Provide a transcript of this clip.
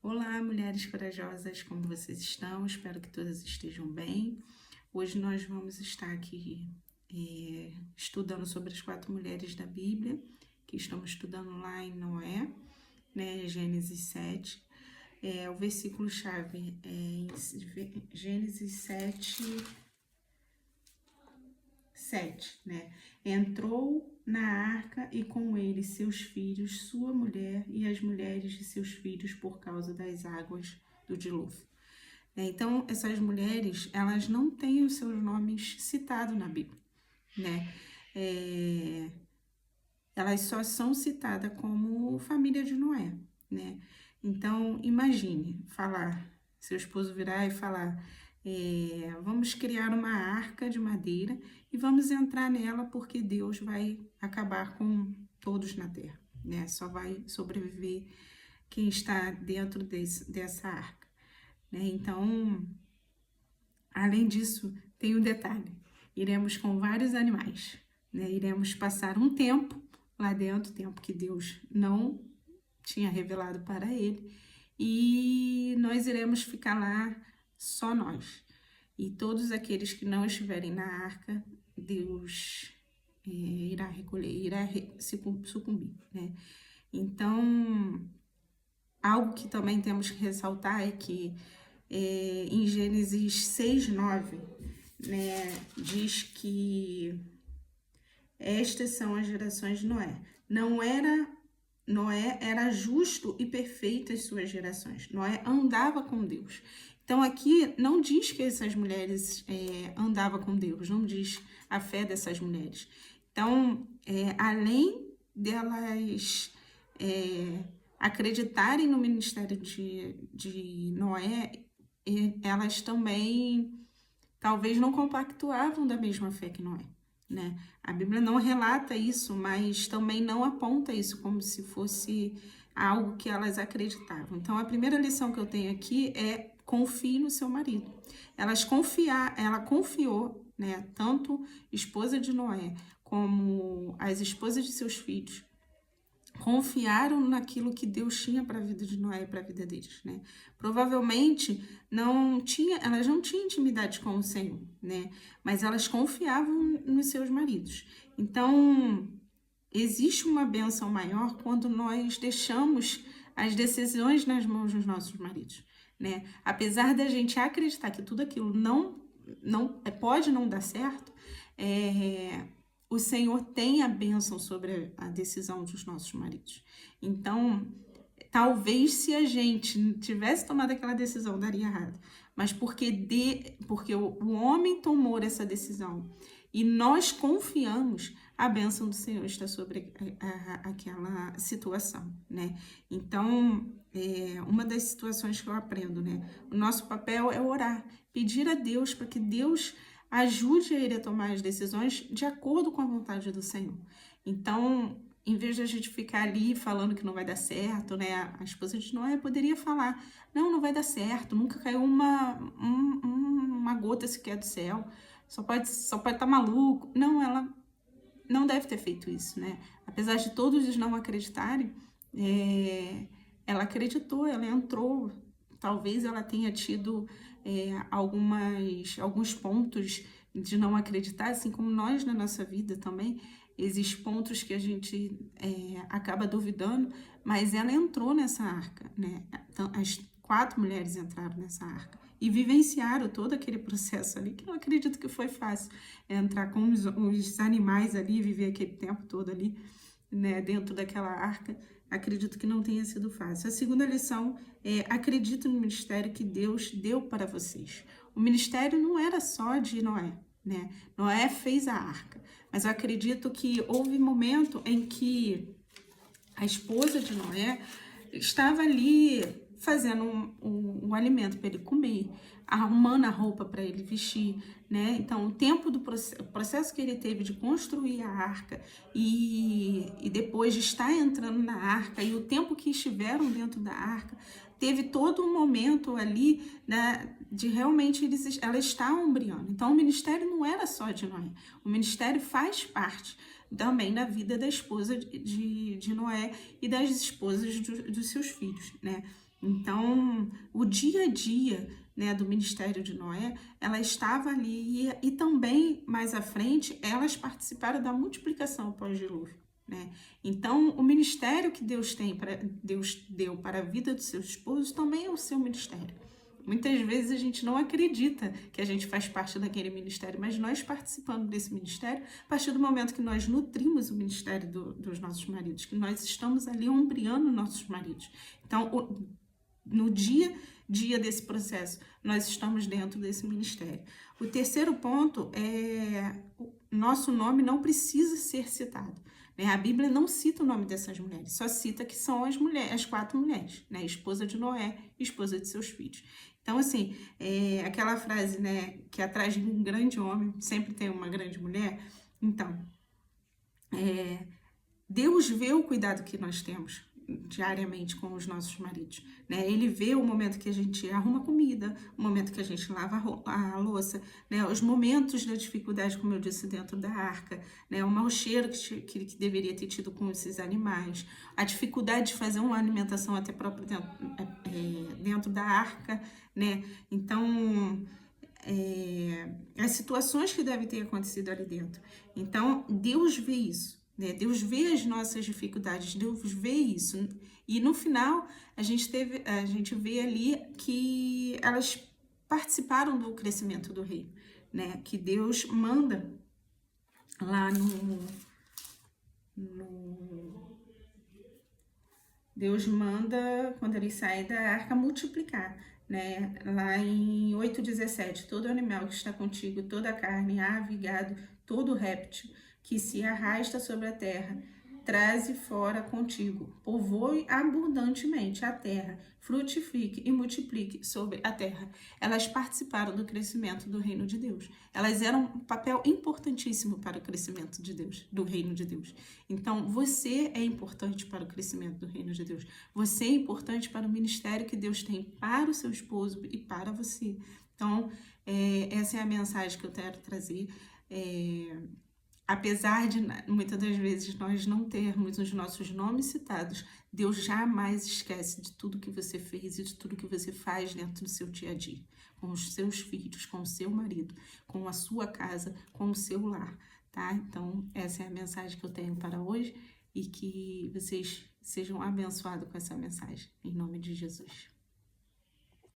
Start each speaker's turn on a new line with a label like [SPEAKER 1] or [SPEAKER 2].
[SPEAKER 1] Olá, mulheres corajosas, como vocês estão? Espero que todas estejam bem. Hoje nós vamos estar aqui estudando sobre as 4 mulheres da Bíblia, que estamos estudando lá em Noé, né, Gênesis 7. O versículo-chave é em Gênesis 7, 7, né? Entrou na arca e com ele seus filhos, sua mulher e as mulheres de seus filhos por causa das águas do dilúvio. Então, essas mulheres, elas não têm os seus nomes citados na Bíblia, né? Elas só são citadas como família de Noé, né? Então, imagine seu esposo virar e falar, vamos criar uma arca de madeira e vamos entrar nela porque Deus vai acabar com todos na terra, né? Só vai sobreviver quem está dentro dessa arca, né? Então, além disso, tem um detalhe: iremos com vários animais, né? Iremos passar um tempo lá dentro, tempo que Deus não tinha revelado para ele, e nós iremos ficar lá só nós. E todos aqueles que não estiverem na arca, Deus irá recolher, irá sucumbir, né? Então, algo que também temos que ressaltar é que em Gênesis 6:9, né, diz que estas são as gerações de Noé. Noé era justo e perfeito as suas gerações. Noé andava com Deus. Então aqui não diz que essas mulheres andavam com Deus, não diz a fé dessas mulheres. Então, além delas acreditarem no ministério de Noé, elas também talvez não compactuavam da mesma fé que Noé, né? A Bíblia não relata isso, mas também não aponta isso como se fosse algo que elas acreditavam. Então, a primeira lição que eu tenho aqui é: confie no seu marido. Ela confiou, né? Tanto esposa de Noé como as esposas de seus filhos confiaram naquilo que Deus tinha para a vida de Noé e para a vida deles, né? Provavelmente elas não tinham intimidade com o Senhor, né? Mas elas confiavam nos seus maridos. Então, existe uma bênção maior quando nós deixamos as decisões nas mãos dos nossos maridos, né? Apesar da gente acreditar que tudo aquilo pode não dar certo, o Senhor tem a bênção sobre a decisão dos nossos maridos. Então, talvez se a gente tivesse tomado aquela decisão, daria errado. Mas porque o homem tomou essa decisão e nós confiamos, a bênção do Senhor está sobre aquela situação, né? Então, uma das situações que eu aprendo, né? O nosso papel é orar, pedir a Deus para que Deus ajude ele a tomar as decisões de acordo com a vontade do Senhor. Então, em vez de a gente ficar ali falando que não vai dar certo, né? A esposa de Noé poderia falar: não vai dar certo, nunca caiu uma gota sequer do céu, só pode estar maluco. Não, ela não deve ter feito isso, né? Apesar de todos não acreditarem, ela acreditou, ela entrou. Talvez ela tenha tido alguns pontos de não acreditar, assim como nós na nossa vida também. Existem pontos que a gente acaba duvidando, mas ela entrou nessa arca, né? Então, as 4 mulheres entraram nessa arca e vivenciaram todo aquele processo ali, que eu acredito que foi fácil entrar com os animais ali, viver aquele tempo todo ali, né, dentro daquela arca. Acredito que não tenha sido fácil. A segunda lição é: acredito no ministério que Deus deu para vocês. O ministério não era só de Noé, né? Noé fez a arca, mas eu acredito que houve momento em que a esposa de Noé estava ali fazendo um alimento para ele comer, arrumando a roupa para ele vestir, né? Então, o tempo do processo que ele teve de construir a arca e depois de estar entrando na arca, e o tempo que estiveram dentro da arca, teve todo um momento ali, né, de realmente elas estavam brilhando. Então, o ministério não era só de Noé, o ministério faz parte também da vida da esposa de Noé e das esposas dos seus filhos, né? Então, o dia a dia, né, do ministério de Noé, ela estava ali e também, mais à frente, elas participaram da multiplicação pós-dilúvio, né? Então, o ministério que Deus deu para a vida do seu esposo também é o seu ministério. Muitas vezes a gente não acredita que a gente faz parte daquele ministério, mas nós participamos desse ministério a partir do momento que nós nutrimos o ministério dos nossos maridos, que nós estamos ali ombreando nossos maridos. Então, no dia a dia desse processo, nós estamos dentro desse ministério. O terceiro ponto é o nosso nome não precisa ser citado. Né? A Bíblia não cita o nome dessas mulheres, só cita que são as 4 mulheres, né? Esposa de Noé, esposa de seus filhos. Então, assim, aquela frase, né, que atrás de um grande homem sempre tem uma grande mulher. Então, Deus vê o cuidado que nós temos diariamente com os nossos maridos, né? Ele vê o momento que a gente arruma comida, o momento que a gente lava a louça, né? Os momentos da dificuldade, como eu disse, dentro da arca, né? O mau cheiro que deveria ter tido com esses animais, a dificuldade de fazer uma alimentação até própria dentro da arca, né? Então, as situações que devem ter acontecido ali dentro. Então, Deus vê isso. Né? Deus vê as nossas dificuldades, Deus vê isso. E no final, a gente vê ali que elas participaram do crescimento do reino, né? Que Deus manda lá Deus manda, quando eles saem da arca, multiplicar, né? Lá em 8:17, todo animal que está contigo, toda carne, ave, gado, todo réptil que se arrasta sobre a terra, traze fora contigo, povoe abundantemente a terra, frutifique e multiplique sobre a terra. Elas participaram do crescimento do reino de Deus. Elas eram um papel importantíssimo para o crescimento de Deus, do reino de Deus. Então, você é importante para o crescimento do reino de Deus. Você é importante para o ministério que Deus tem para o seu esposo e para você. Então, essa é a mensagem que eu quero trazer. Apesar de muitas das vezes nós não termos os nossos nomes citados, Deus jamais esquece de tudo que você fez e de tudo que você faz dentro do seu dia a dia, com os seus filhos, com o seu marido, com a sua casa, com o seu lar, tá? Então, essa é a mensagem que eu tenho para hoje e que vocês sejam abençoados com essa mensagem, em nome de Jesus.